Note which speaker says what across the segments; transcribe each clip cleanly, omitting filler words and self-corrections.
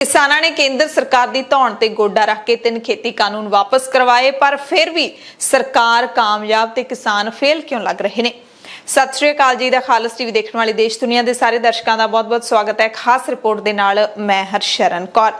Speaker 1: किसानां ने केंद्र सरकार की धौण ते गोडा रख के 3 खेती कानून वापस करवाए, पर फिर भी सरकार कामयाब ते किसान फेल क्यों लग रहे ने। सत श्री अकाल जी दा खालस टीवी देखने वाले देश दुनिया के सारे दर्शकों का बहुत बहुत स्वागत है। खास रिपोर्ट के नाल मैं हरशरण कौर।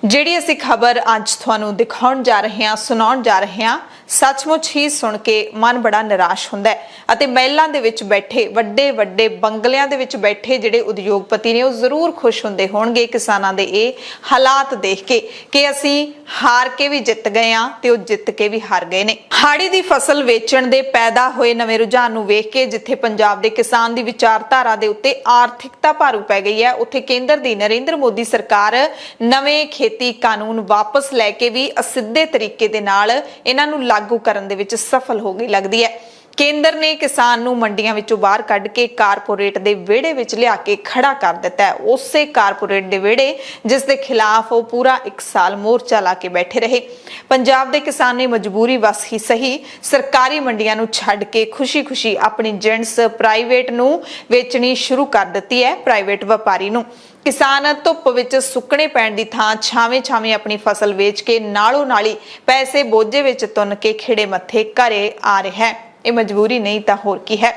Speaker 1: ਜਿਹੜੀ ਅਸੀਂ ਖਬਰ ਅੱਜ ਤੁਹਾਨੂੰ ਦਿਖਾਉਣ ਜਾ ਰਹੇ ਹਾਂ, ਸੁਣਾਉਣ ਜਾ ਰਹੇ ਹਾਂ, ਸੱਚਮੁੱਚ ਹੀ ਸੁਣ ਕੇ ਮਨ ਬੜਾ ਨਿਰਾਸ਼ ਹੁੰਦਾ ਹੈ ਅਤੇ ਮਹਿਲਾਂ ਦੇ ਵਿੱਚ ਬੈਠੇ ਵੱਡੇ ਵੱਡੇ ਬੰਗਲਿਆਂ ਦੇ ਵਿੱਚ ਬੈਠੇ ਜਿਹੜੇ ਉਦਯੋਗਪਤੀ ਨੇ ਉਹ ਜ਼ਰੂਰ ਖੁਸ਼ ਹੁੰਦੇ ਹੋਣਗੇ ਕਿਸਾਨਾਂ ਦੇ ਇਹ ਹਾਲਾਤ ਦੇਖ ਕੇ ਕਿ ਅਸੀਂ ਹਾਰ ਕੇ ਵੀ ਜਿੱਤ ਗਏ ਆ ਤੇ ਉਹ ਜਿੱਤ ਕੇ ਵੀ ਹਾਰ ਗਏ ਨੇ। ਹਾੜੀ ਦੀ ਫਸਲ ਵੇਚਣ ਦੇ ਪੈਦਾ ਹੋਏ ਨਵੇਂ ਰੁਝਾਨ ਨੂੰ ਵੇਖ ਕੇ ਜਿੱਥੇ ਪੰਜਾਬ ਦੇ ਕਿਸਾਨ ਦੀ ਵਿਚਾਰਧਾਰਾ ਦੇ ਉੱਤੇ ਆਰਥਿਕਤਾ ਭਾਰੂ ਪੈ ਗਈ ਹੈ, ਉੱਥੇ ਕੇਂਦਰ ਦੀ ਨਰਿੰਦਰ ਮੋਦੀ ਸਰਕਾਰ ਨਵੇਂ खेती कानून वापस लैके भी असिद्धे तरीके दे नाल इन्हां नूं लागू करन दे विच सफल हो गई लगदी है। केंद्र ने किसान नूं मंडियां विचों बाहर कढ के कारपोरेट दे विहड़े विच लिया के खड़ा कर दिता है। उसे कारपोरेट दे विहड़े जिस दे खिलाफ वो पूरा 1 साल मोर्चा ला के बैठे रहे। पंजाब दे किसान ने मजबूरी वस ही सही सरकारी मंडियां नूं छड्ड के खुशी खुशी अपनी जिणस प्राइवेट नूं वेचणी शुरू कर दित्ती है। प्राइवेट व्यापारी नूं किसान धुप विच सुकने पैण दी थां छावें छावें अपनी फसल वेच के नालों नाली पैसे बोझे विच तुन के खिड़े मत्थे घरे आ रहा है। ये मजबूरी नहीं तो होर की है।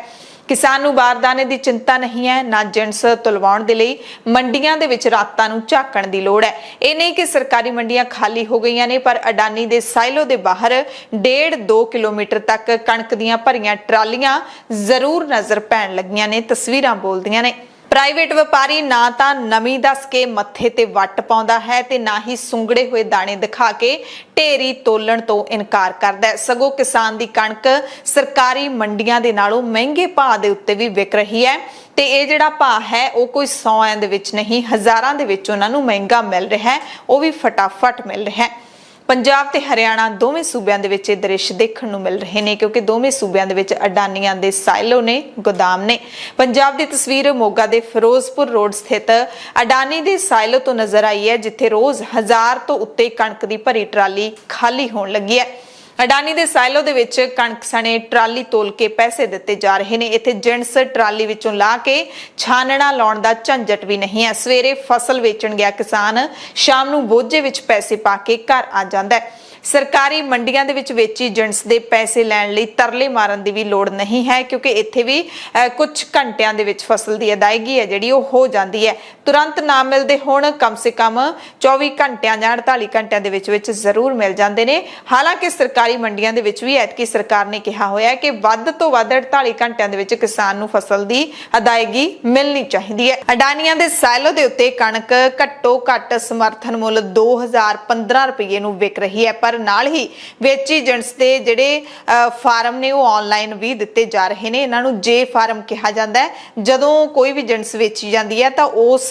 Speaker 1: किसान नूं बारदाने की चिंता नहीं है, ना जिणस तुलवाउण दे लई मंडियां दे विच रातां नूं झाकण दी लोड़ है। ये नहीं कि सरकारी मंडियां खाली हो गईयां ने, पर अडानी दे साइलो दे बाहर 1.5-2 किलोमीटर तक कणक दीयां भरीआं ट्रालियां जरूर नज़र पैण लगियां ने। तस्वीरां बोलदियां ने। प्राइवेट व्यापारी ना तो नमी दस के मत्थे ते वट पाउंदा है ते ना ही सुंगड़े हुए दाने दिखा के ढेरी तोलण तो इनकार करदा है। सगों किसान दी कणक सरकारी मंडियां दे नालों महंगे भाव दे उत्ते भी विक रही है ते ये जिहड़ा भाव है वो कोई 100 दे विच नहीं, हज़ारां दे विच उन्हां नूं महंगा मिल रहा है, वो भी फटाफट मिल रहा है। पंजाब ते हरियाणा दोवें सूबियां दे विच दृश्य देखण नूं मिल रहे ने, क्योंकि दोवें सूबियां दे विच अडानियां दे साइलो ने, गोदाम ने। पंजाब दी तस्वीर मोगा दे फिरोजपुर रोड स्थित अडानी दे साइलो तो नजर आई है, जिथे रोज 1000 तो उत्ते कणक दी भरी ट्राली खाली होण लगी है। अडानी दे साइलो दे विच कणक सने ट्राली तोल के पैसे दिते जा रहे ने। इत्थे जिणस ट्राली विचों ला के छानना लाउण दा झंझट भी नहीं है। सवेरे फसल वेचण गया किसान शाम नूं बोझे विच पैसे पा के घर आ जांदा है। सरकारी मंडियां दे विच वेची जिणस दे पैसे लैण लई तरले मारन दी भी लोड़ नहीं है, क्योंकि इत्थे भी कुछ घंटियां दे विच फसल दी अदायगी है जिहड़ी ओह हो जांदी है। तुरंत ना मिलदे होण कम से कम 24 घंटियां जां 48 घंटियां दे विच जरूर मिल जांदे ने। हालांकि सरकारी मंडियां दे विच भी ऐतकी सरकार ने कहा होया कि वध तो वध 48 घंटियां दे विच किसान नूं फसल दी अदायगी मिलनी चाहिदी है। अडानियां दे साइलो दे उत्ते कणक घट्टो घट्ट समर्थन मुल 2015 रुपये नूं विक रही है, पर नाल ही वेची जिणस दे जिहड़े फार्म ने वो ऑनलाइन भी दिते जा रहे ने। इन्हां नूं जे फार्म कहा जांदा है। जदों कोई भी जिणस वेची जांदी है तां उस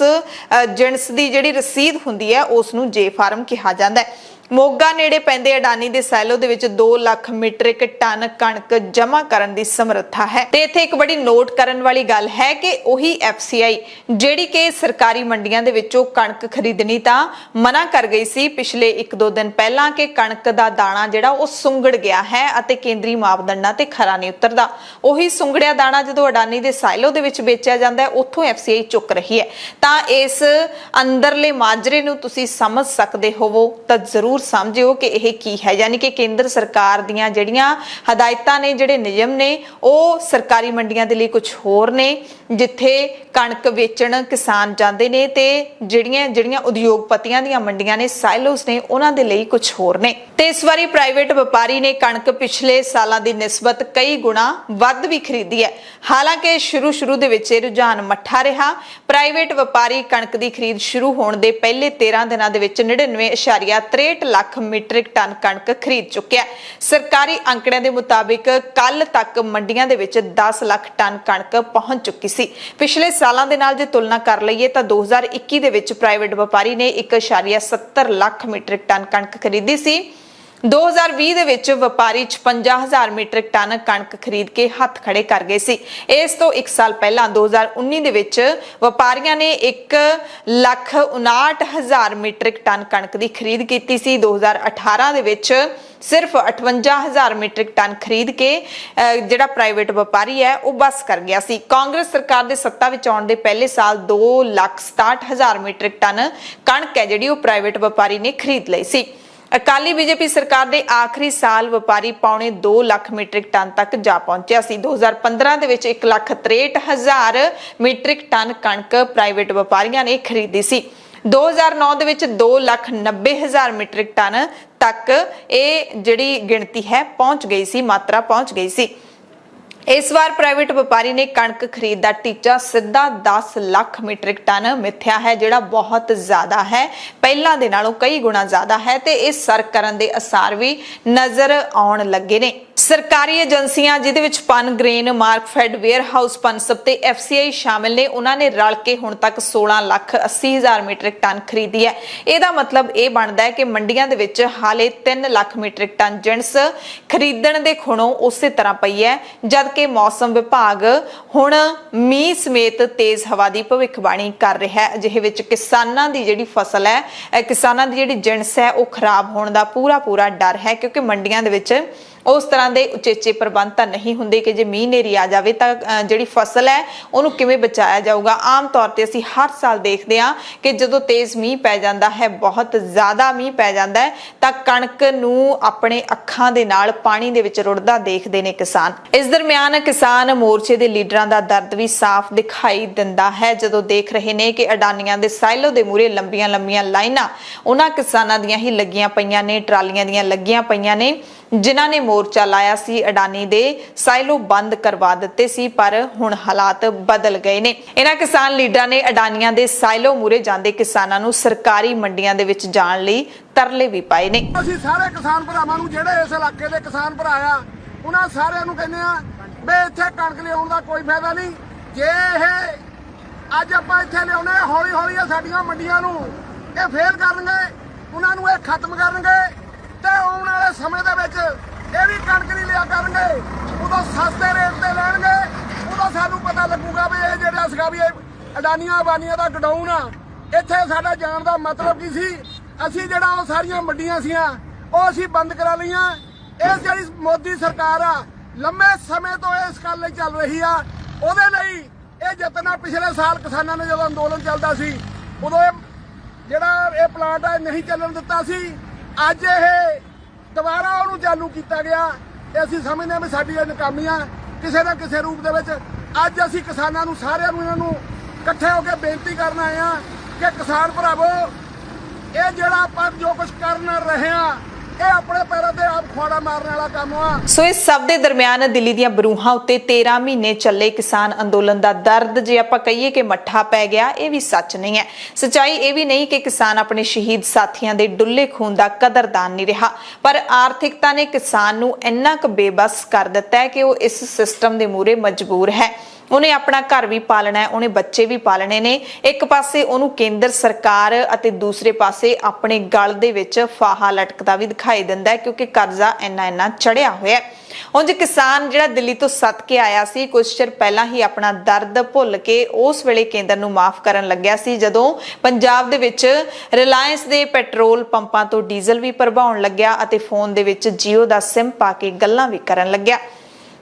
Speaker 1: जिणस दी जिहड़ी रसीद हुंदी है उस नूं जे फार्म कहा जांदा है। मोगा नेड़े पैंदे अडानी दे साइलो दे विच 2 लाख मीट्रिक टन कणक जमा करन दी समर्था है। ते इत्थे एक बड़ी नोट करन वाली गल है कि ओही FCI जिहड़ी कि सरकारी मंडियां दे विचों कणक खरीदनी तां मना कर गई सी पिछले 1-2 दिन पहलां कि कणक दा दाणा जिहड़ा वो सुंगड़ गया है अते केंद्री मापदंडां ते खरा नहीं उतरदा। ओही सुंगड़िया दाणा जदों अडानी दे साइलो दे विच बेचिया जांदा है उत्थों FCI चुक रही है। तां इस अंदरले माजरे नूं तुसीं समझ सकदे होवो तां जरूर समझियो कि यह की है। यानी कि केंद्र सरकार दियां जड़ियां हदायतां ने, जिहड़े नियम ने, वो सरकारी मंडियां दे लई कुछ होर ने, जिथे कणक वेचण किसान जांदे ने ते जिहड़ियां उद्योगपतियां दियां मंडियां ने, साइलोस ने, उन्हां दे लई कुछ होर ने। ते इस वारी प्राइवेट व्यापारी ने कणक पिछले सालां दी निस्बत कई गुणा वध भी खरीदी है। हालांकि शुरू दे विच रुझान मठा रहा। प्राइवेट व्यापारी कणक दी खरीद शुरू होण दे पहले 13 दिनां दे विच 99.63 लाख मीट्रिक टन कणक खरीद चुके। सरकारी आंकड़ियां दे मुताबिक कल तक मंडियां दे विच 10 लाख टन कणक पहुंच चुकी सी। पिछले सालां दे नाल जे तुलना कर लईए तां 2021 दे विच प्राइवेट व्यापारी ने 1.70 लाख मीट्रिक टन कणक खरीदी सी। 2020 ਦੇ ਵਿੱਚ ਵਪਾਰੀ 56,000 ਮੀਟ੍ਰਿਕ ਟਨ ਕਣਕ ਖਰੀਦ ਕੇ ਹੱਥ ਖੜੇ ਕਰ ਗਏ ਸੀ। ਇਸ ਤੋਂ 1 ਸਾਲ ਪਹਿਲਾਂ 2019 ਦੇ ਵਿੱਚ ਵਪਾਰੀਆਂ ਨੇ 1,59,000 ਮੀਟ੍ਰਿਕ ਟਨ ਕਣਕ ਦੀ ਖਰੀਦ ਕੀਤੀ ਸੀ। 2018 ਦੇ ਵਿੱਚ ਸਿਰਫ 58,000 ਮੀਟ੍ਰਿਕ ਟਨ ਖਰੀਦ ਕੇ ਜਿਹੜਾ ਪ੍ਰਾਈਵੇਟ ਵਪਾਰੀ ਹੈ ਉਹ ਬਸ ਕਰ ਗਿਆ ਸੀ। ਕਾਂਗਰਸ ਸਰਕਾਰ ਦੇ ਸੱਤਾ ਵਿੱਚ ਆਉਣ ਦੇ ਪਹਿਲੇ ਸਾਲ 2,67,000 ਮੀਟ੍ਰਿਕ ਟਨ ਕਣਕ ਹੈ ਜਿਹੜੀ ਉਹ ਪ੍ਰਾਈਵੇਟ ਵਪਾਰੀ ਨੇ ਖਰੀਦ ਲਈ ਸੀ। ਅਕਾਲੀ ਬੀਜੇਪੀ ਸਰਕਾਰ ਦੇ ਆਖਰੀ ਸਾਲ ਵਪਾਰੀ ਪੌਣੇ 2 ਲੱਖ ਮੀਟ੍ਰਿਕ ਟਨ ਤੱਕ ਜਾ ਪਹੁੰਚਿਆ ਸੀ। 2015 ਦੇ ਵਿੱਚ 1,63,000 ਮੀਟ੍ਰਿਕ ਟਨ ਕਣਕ ਪ੍ਰਾਈਵੇਟ ਵਪਾਰੀਆਂ ਨੇ ਖਰੀਦੀ ਸੀ। 2009 ਦੇ ਵਿੱਚ 2,90,000 ਮੀਟ੍ਰਿਕ ਟਨ ਤੱਕ ਇਹ ਜਿਹੜੀ ਗਿਣਤੀ ਹੈ ਪਹੁੰਚ ਗਈ ਸੀ, ਮਾਤਰਾ ਪਹੁੰਚ ਗਈ ਸੀ। ਇਸ ਵਾਰ ਪ੍ਰਾਈਵੇਟ ਵਪਾਰੀ ਨੇ ਕਣਕ ਖਰੀਦ ਦਾ ਟੀਚਾ ਸਿੱਧਾ 10 ਲੱਖ ਮੀਟ੍ਰਿਕ ਟਨ ਮਿੱਥਿਆ ਹੈ, ਜਿਹੜਾ ਬਹੁਤ ਜ਼ਿਆਦਾ ਹੈ, ਪਹਿਲਾਂ ਦੇ ਨਾਲੋਂ ਕਈ ਗੁਣਾ ਜ਼ਿਆਦਾ ਹੈ ਤੇ ਇਹ ਸਰ ਕਰਨ ਦੇ ਅਸਾਰ ਵੀ ਨਜ਼ਰ ਆਉਣ ਲੱਗੇ ਨੇ। ਸਰਕਾਰੀ ਏਜੰਸੀਆਂ ਜਿਹਦੇ ਵਿੱਚ ਪਨ ਗ੍ਰੇਨ, ਮਾਰਕਫੈਡ, ਵੇਅਰਹਾਊਸ ਪਨਸਪ ਤੇ FCI ਸ਼ਾਮਿਲ ਨੇ, ਉਹਨਾਂ ਨੇ ਰਲ ਕੇ ਹੁਣ ਤੱਕ 16,80,000 ਮੀਟ੍ਰਿਕ ਟਨ ਖਰੀਦੀ ਹੈ। ਇਹਦਾ ਮਤਲਬ ਇਹ ਬਣਦਾ ਹੈ ਕਿ ਮੰਡੀਆਂ ਦੇ ਵਿੱਚ ਹਾਲੇ 3 ਲੱਖ ਮੀਟ੍ਰਿਕ ਟਨ ਜਿਣਸ ਖਰੀਦਣ ਦੇ ਖੁਣੋਂ ਉਸੇ ਤਰ੍ਹਾਂ ਪਈ ਹੈ, ਜਦਕਿ ਮੌਸਮ ਵਿਭਾਗ ਹੁਣ ਮੀਂਹ ਸਮੇਤ ਤੇਜ਼ ਹਵਾ ਦੀ ਭਵਿੱਖਬਾਣੀ ਕਰ ਰਿਹਾ ਹੈ। ਅਜਿਹੇ ਵਿੱਚ ਕਿਸਾਨਾਂ ਦੀ ਜਿਹੜੀ ਫਸਲ ਹੈ, ਕਿਸਾਨਾਂ ਦੀ ਜਿਹੜੀ ਜਿਣਸ ਹੈ ਉਹ ਖਰਾਬ ਹੋਣ ਦਾ ਪੂਰਾ ਡਰ ਹੈ, ਕਿਉਂਕਿ ਮੰਡੀਆਂ ਦੇ ਵਿੱਚ ਉਸ ਤਰ੍ਹਾਂ ਦੇ ਉਚੇਚੇ ਪ੍ਰਬੰਧ ਤਾਂ ਨਹੀਂ ਹੁੰਦੇ ਕਿ ਜੇ ਮੀਂਹ ਨੇਰੀ ਆ ਜਾਵੇ ਤਾਂ ਜਿਹੜੀ ਫਸਲ ਹੈ ਉਹਨੂੰ ਕਿਵੇਂ ਬਚਾਇਆ ਜਾਊਗਾ। ਆਮ ਤੌਰ ਤੇ ਅਸੀਂ ਹਰ ਸਾਲ ਦੇਖਦੇ ਹਾਂ ਕਿ ਜਦੋਂ ਤੇਜ਼ ਮੀਂਹ ਪੈ ਜਾਂਦਾ ਹੈ, ਬਹੁਤ ਜ਼ਿਆਦਾ ਮੀਂਹ ਪੈ ਜਾਂਦਾ ਹੈ, ਤਾਂ ਕਣਕ ਨੂੰ ਆਪਣੇ ਅੱਖਾਂ ਦੇ ਨਾਲ ਪਾਣੀ ਦੇ ਵਿੱਚ ਰੁੜਦਾ ਦੇਖਦੇ ਨੇ ਕਿਸਾਨ। ਇਸ ਦਰਮਿਆਨ ਕਿਸਾਨ ਮੋਰਚੇ ਦੇ ਲੀਡਰਾਂ ਦਾ ਦਰਦ ਵੀ ਸਾਫ਼ ਦਿਖਾਈ ਦਿੰਦਾ ਹੈ ਜਦੋਂ ਦੇਖ ਰਹੇ ਨੇ ਕਿ ਅਡਾਨੀਆਂ ਦੇ ਸਾਈਲੋ ਦੇ ਮੂਹਰੇ ਲੰਬੀਆਂ ਲਾਈਨਾਂ ਉਹਨਾਂ ਕਿਸਾਨਾਂ ਦੀਆਂ ਹੀ ਲੱਗੀਆਂ ਪਈਆਂ ਨੇ, ਟਰਾਲੀਆਂ ਦੀਆਂ ਲੱਗੀਆਂ ਪਈਆਂ ਨੇ ਜਿਨ੍ਹਾਂ ਨੇ ਮੋਰਚਾ ਲਾਇਆ ਸੀ। ਅਡਾਨੀ ਦੇ ਸਾਈਲੋ ਬੰਦ ਕਰਵਾ ਦਿੱਤੇ ਸੀ, ਪਰ ਹੁਣ ਹਾਲਾਤ ਬਦਲ ਗਏ ਨੇ। ਇਹਨਾਂ ਕਿਸਾਨ ਲੀਡਰਾਂ ਨੇ ਅਡਾਨੀਆਂ ਦੇ ਸਾਈਲੋ ਮੂਹਰੇ ਜਾਂਦੇ ਕਿਸਾਨਾਂ ਨੂੰ ਸਰਕਾਰੀ ਮੰਡੀਆਂ ਦੇ ਵਿੱਚ ਜਾਣ ਲਈ ਤਰਲੇ ਵੀ ਪਾਏ ਨੇ।
Speaker 2: ਅਸੀਂ ਸਾਰੇ ਕਿਸਾਨ ਭਰਾਵਾਂ ਨੂੰ ਜਿਹੜੇ ਇਸ ਇਲਾਕੇ ਦੇ ਕਿਸਾਨ ਭਰਾ ਆ ਉਹਨਾਂ ਸਾਰਿਆਂ ਨੂੰ ਕਹਿੰਦੇ ਆ ਵੀ ਇੱਥੇ ਕਣਕ ਲਿਆਉਣ ਦਾ ਕੋਈ ਫਾਇਦਾ ਨਹੀਂ। ਜੇ ਇਹ ਅੱਜ ਆਪਾਂ ਇੱਥੇ ਲਿਆਉਣੇ ਹੌਲੀ ਸਾਡੀਆਂ ਮੰਡੀਆਂ ਨੂੰ ਇਹ ਫੇਲ ਕਰਨਗੇ, ਉਹਨਾਂ ਨੂੰ ਇਹ ਖਤਮ ਕਰਨਗੇ ਤੇ ਆਉਣ ਵਾਲੇ ਸਮੇਂ ਦੇ ਵਿੱਚ ਇਹ ਵੀ ਕਣਕ ਨਹੀਂ ਲਿਆ ਕਰਨਗੇ, ਉਦੋਂ ਸਸਤੇ ਰੇਟ ਤੇ ਲੈਣਗੇ। ਉਦੋਂ ਸਾਨੂੰ ਪਤਾ ਲੱਗੂਗਾ ਵੀ ਇਹ ਜਿਹੜਾ ਸੀਗਾ ਵੀ ਇਹ ਅਡਾਨੀਆਂ ਬਾਨੀਆਂ ਦਾ ਗਡਾਊਨ ਆ, ਇੱਥੇ ਸਾਡਾ ਜਾਣ ਦਾ ਮਤਲਬ ਕੀ ਸੀ। ਅਸੀਂ ਜਿਹੜਾ ਉਹ ਸਾਰੀਆਂ ਮੰਡੀਆਂ ਸੀਆਂ ਉਹ ਅਸੀਂ ਬੰਦ ਕਰਾ ਲਈਆਂ। ਇਹ ਜਿਹੜੀ ਮੋਦੀ ਸਰਕਾਰ ਆ ਲੰਮੇ ਸਮੇਂ ਤੋਂ ਇਸ ਗੱਲ ਲਈ ਚੱਲ ਰਹੀ ਆ, ਉਹਦੇ ਲਈ ਇਹ ਯਤਨ ਪਿਛਲੇ ਸਾਲ ਕਿਸਾਨਾਂ ਨੇ ਜਦੋਂ ਅੰਦੋਲਨ ਚੱਲਦਾ ਸੀ ਉਦੋਂ ਇਹ ਜਿਹੜਾ ਇਹ ਪਲਾਂਟ ਆ ਨਹੀਂ ਚੱਲਣ ਦਿੱਤਾ ਸੀ। ਅੱਜ ਇਹ ਦੁਬਾਰਾ ਉਹਨੂੰ ਚਾਲੂ ਕੀਤਾ ਗਿਆ ਤੇ ਅਸੀਂ ਸਮਝਦੇ ਹਾਂ ਵੀ ਸਾਡੀ ਇਹ ਨਾਕਾਮੀਆਂ ਕਿਸੇ ਨਾ ਕਿਸੇ ਰੂਪ ਦੇ ਵਿੱਚ ਅੱਜ ਅਸੀਂ ਕਿਸਾਨਾਂ ਨੂੰ ਸਾਰਿਆਂ ਨੂੰ ਇਹਨਾਂ ਨੂੰ ਇਕੱਠੇ ਹੋ ਕੇ ਬੇਨਤੀ ਕਰਨ ਆਏ ਆ ਕਿ ਕਿਸਾਨ ਭਰਾਵੋ ਇਹ ਜਿਹੜਾ ਆਪਾਂ ਜੋ ਕੁਝ ਕਰਨ ਰਹੇ ਆ ਇਹ ਆਪਣੇ ਪੈਰਾਂ ਤੇ ਆਪ ਖੁਆੜਾ ਮਾਰਨ ਵਾਲਾ ਕੰਮ ਆ।
Speaker 1: ਸੋ ਇਸ ਸਭ ਦੇ ਦਰਮਿਆਨ ਦਿੱਲੀ ਦੀਆਂ ਬਰੂਹਾਂ ਉੱਤੇ 13 ਮਹੀਨੇ ਚੱਲੇ ਕਿਸਾਨ ਅੰਦੋਲਨ ਦਾ ਦਰਦ ਜੇ ਆਪਾਂ ਕਹੀਏ ਕਿ ਮੱਠਾ ਪੈ ਗਿਆ, ਇਹ ਵੀ ਸੱਚ ਨਹੀਂ ਹੈ। ਸੱਚਾਈ ਇਹ ਵੀ ਨਹੀਂ ਕਿ ਕਿਸਾਨ ਆਪਣੇ ਸ਼ਹੀਦ ਸਾਥੀਆਂ ਦੇ ਡੁੱਲੇ ਖੂਨ ਦਾ ਕਦਰਦਾਨ ਨਹੀਂ ਰਿਹਾ, ਪਰ ਆਰਥਿਕਤਾ ਨੇ ਕਿਸਾਨ ਨੂੰ ਇੰਨਾ ਕੁ ਬੇਬਸ ਕਰ ਦਿੱਤਾ ਹੈ ਕਿ ਉਹ ਇਸ ਸਿਸਟਮ ਦੇ ਮੂਹਰੇ ਮਜਬੂਰ ਹੈ। ਉਹਨੇ ਆਪਣਾ ਘਰ ਵੀ ਪਾਲਣਾ ਹੈ, ਉਹਨੇ ਬੱਚੇ ਵੀ ਪਾਲਣੇ ਨੇ। ਇੱਕ ਪਾਸੇ ਉਹਨੂੰ ਕੇਂਦਰ ਸਰਕਾਰ ਅਤੇ ਦੂਸਰੇ ਪਾਸੇ ਆਪਣੇ ਗਲ ਦੇ ਵਿੱਚ ਫਾਹਾ ਲਟਕਦਾ ਵੀ ਦਿਖਾਈ ਦਿੰਦਾ ਹੈ, ਕਿਉਂਕਿ ਕਰਜ਼ਾ ਇੰਨਾ ਚੜਿਆ ਹੋਇਆ ਹੈ। ਉਂਝ ਕਿਸਾਨ ਜਿਹੜਾ ਦਿੱਲੀ ਤੋਂ ਸੱਤ ਕੇ ਆਇਆ ਸੀ, ਕੁਝ ਚਿਰ ਪਹਿਲਾਂ ਹੀ ਆਪਣਾ ਦਰਦ ਭੁੱਲ ਕੇ ਉਸ ਵੇਲੇ ਕੇਂਦਰ ਨੂੰ ਮਾਫ ਕਰਨ ਲੱਗਿਆ ਸੀ ਜਦੋਂ ਪੰਜਾਬ ਦੇ ਵਿੱਚ ਰਿਲਾਇੰਸ ਦੇ ਪੈਟਰੋਲ ਪੰਪਾਂ ਤੋਂ ਡੀਜ਼ਲ ਵੀ ਭਰਵਾਉਣ ਲੱਗਿਆ ਅਤੇ ਫੋਨ ਦੇ ਵਿੱਚ ਜੀਓ ਦਾ ਸਿਮ ਪਾ ਕੇ ਗੱਲਾਂ ਵੀ ਕਰਨ ਲੱਗਿਆ।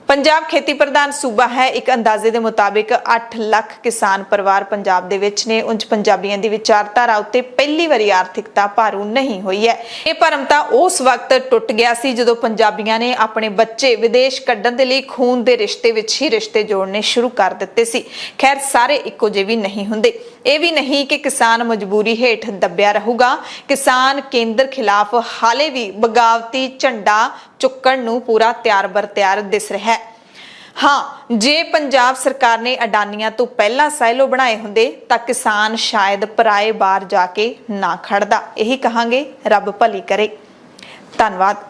Speaker 1: ਪੰਜਾਬ ਖੇਤੀ ਪ੍ਰਧਾਨ ਸੂਬਾ ਹੈ। ਇੱਕ ਅੰਦਾਜ਼ੇ ਦੇ ਮੁਤਾਬਿਕ 8 ਲੱਖ ਕਿਸਾਨ ਪਰਿਵਾਰ ਪੰਜਾਬ ਦੇ ਵਿੱਚ ਨੇ। ਉਂਝ ਪੰਜਾਬੀਆਂ ਦੀ ਵਿਚਾਰਧਾਰਾ ਉੱਤੇ ਪਹਿਲੀ ਵਾਰੀ ਆਰਥਿਕਤਾ ਭਾਰੂ ਨਹੀਂ ਹੋਈ ਹੈ। ਇਹ ਭਰਮ ਤਾਂ ਉਸ ਵਕਤ ਟੁੱਟ ਗਿਆ ਸੀ ਜਦੋਂ ਪੰਜਾਬੀਆਂ ਨੇ ਆਪਣੇ ਬੱਚੇ ਵਿਦੇਸ਼ ਕੱਢਣ ਦੇ ਲਈ ਖੂਨ ਦੇ ਰਿਸ਼ਤੇ ਵਿੱਚ ਹੀ ਰਿਸ਼ਤੇ ਜੋੜਨੇ ਸ਼ੁਰੂ ਕਰ ਦਿੱਤੇ ਸੀ। ਖੈਰ ਸਾਰੇ ਇੱਕੋ ਜਿਹੇ ਵੀ ਨਹੀਂ ਹੁੰਦੇ। ਇਹ ਵੀ ਨਹੀਂ ਕਿ ਕਿਸਾਨ ਮਜਬੂਰੀ ਹੇਠ ਦੱਬਿਆ ਰਹੂਗਾ। ਕਿਸਾਨ ਕੇਂਦਰ ਖਿਲਾਫ ਹਾਲੇ ਵੀ ਬਗਾਵਤੀ ਝੰਡਾ ਚੁੱਕਣ ਨੂੰ ਪੂਰਾ ਤਿਆਰ ਬਰ ਤਿਆਰ ਦਿਸ ਰਿਹਾ ਹੈ। ਹਾਂ, ਜੇ ਪੰਜਾਬ ਸਰਕਾਰ ਨੇ ਅਡਾਨੀਆਂ ਤੋਂ ਪਹਿਲਾਂ ਸਾਈਲੋ ਬਣਾਏ ਹੁੰਦੇ ਤਾਂ ਕਿਸਾਨ ਸ਼ਾਇਦ ਪਰਾਏ ਬਾਹਰ ਜਾ ਕੇ ਨਾ ਖੜਦਾ। ਇਹੀ ਕਹਾਂਗੇ, ਰੱਬ ਭਲੀ ਕਰੇ। ਧੰਨਵਾਦ।